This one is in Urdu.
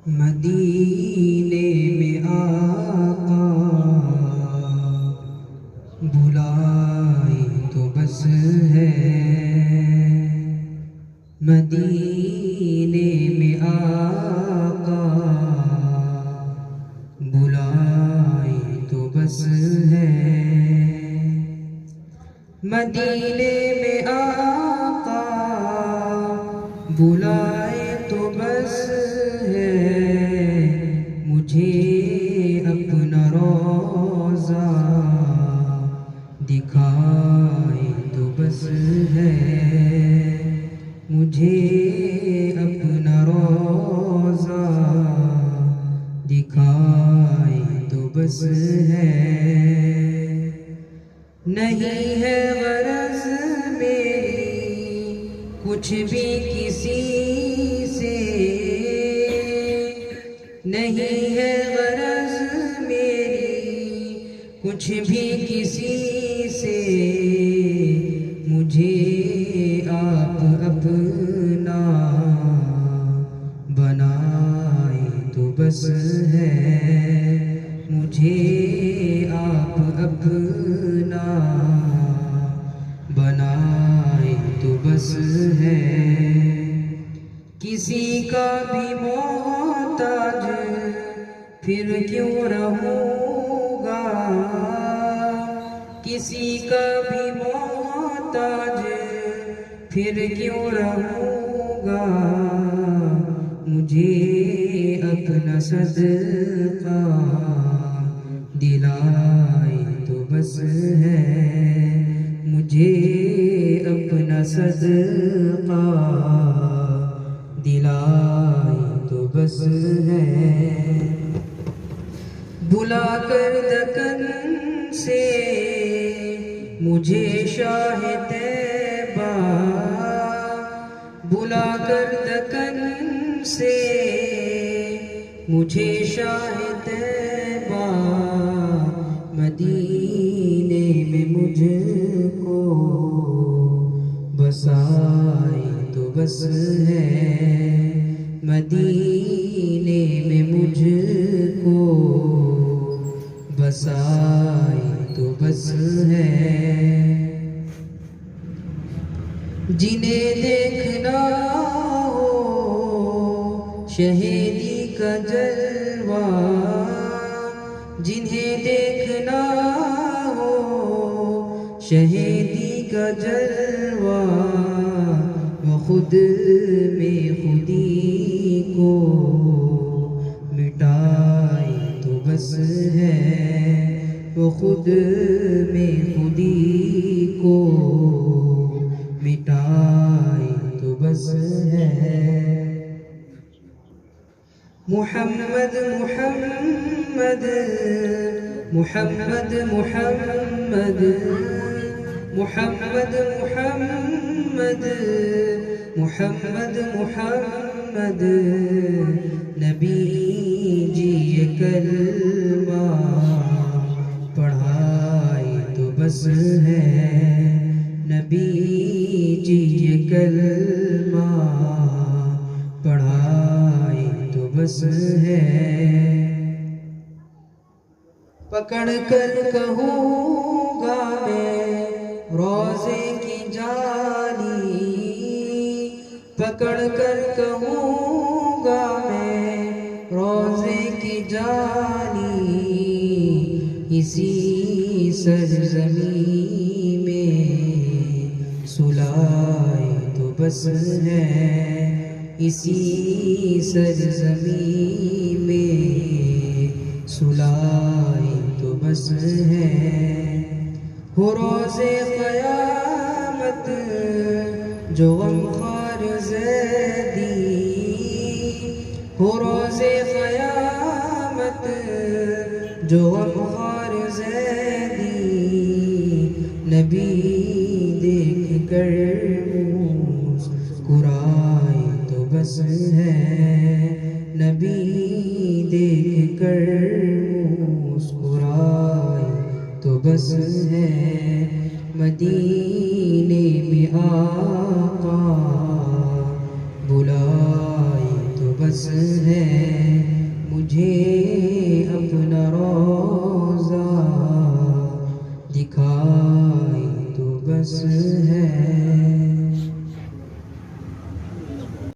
مدینے میں آقا بلائے تو بس ہے، مدینے میں آقا بلائے تو بس ہے، مدینے میں آقا بلائے تو بس ہے، مجھے اپنا روضہ دکھائے تو بس ہے، مجھے اپنا روضہ دکھائے تو بس ہے، نہیں ہے غرض میری کچھ بھی کسی سے، نہیں ہے غرض میری کچھ بھی کسی سے، مجھے آپ اپنا بنائے تو بس ہے، مجھے آپ اپنا بنائے تو بس ہے، کسی کا بھی محتاج پھر کیوں رہوں گا، کسی کا بھی محتاج پھر کیوں رہوں گا، مجھے اپنا صدقہ دلائے تو بس ہے، مجھے اپنا صدقہ دلائے تو بس ہے، بلا کر دکن سے مجھے شاہ طیبہ، بلا کر دکن سے مجھے شاہ طیبہ، مدینے میں مجھ کو بسائے تو بس ہے، مدینے میں مجھ کو بسائے تو بس ہے، جنہیں دیکھنا ہو شہیدی کا جلوہ، جنہیں دیکھنا ہو شہیدی کا جلوہ، وہ خود میں خودی کو مٹائے تو بس ہے، وہ خود میں خودی کو مٹائے تو بس ہے، محمد محمد محمد محمد محمد محمد محمد محمد نبی جی یہ کلمہ پڑھائے تو بس ہے، نبی جی یہ کلمہ پڑھائے تو بس ہے، پکڑ کر کہوں گا میں روضے کی جالی، پکڑ کر کہوں گا میں روضے کی جالی، اسی سرزمین میں سلائے تو بس ہے، اسی سرزمین میں سلائے تو بس ہے، ہو روز قیامت جو غمخوار زیدی، ہو روز قیامت جو غمخوار زیدی، نبی دیکھ کر مسکرائے تو بس ہے، نبی دیکھ کر مسکرائے تو بس ہے، مدینے میں آقا بلائے تو بس بس ہے مجھے اپنا روضہ دکھائی تو بس ہے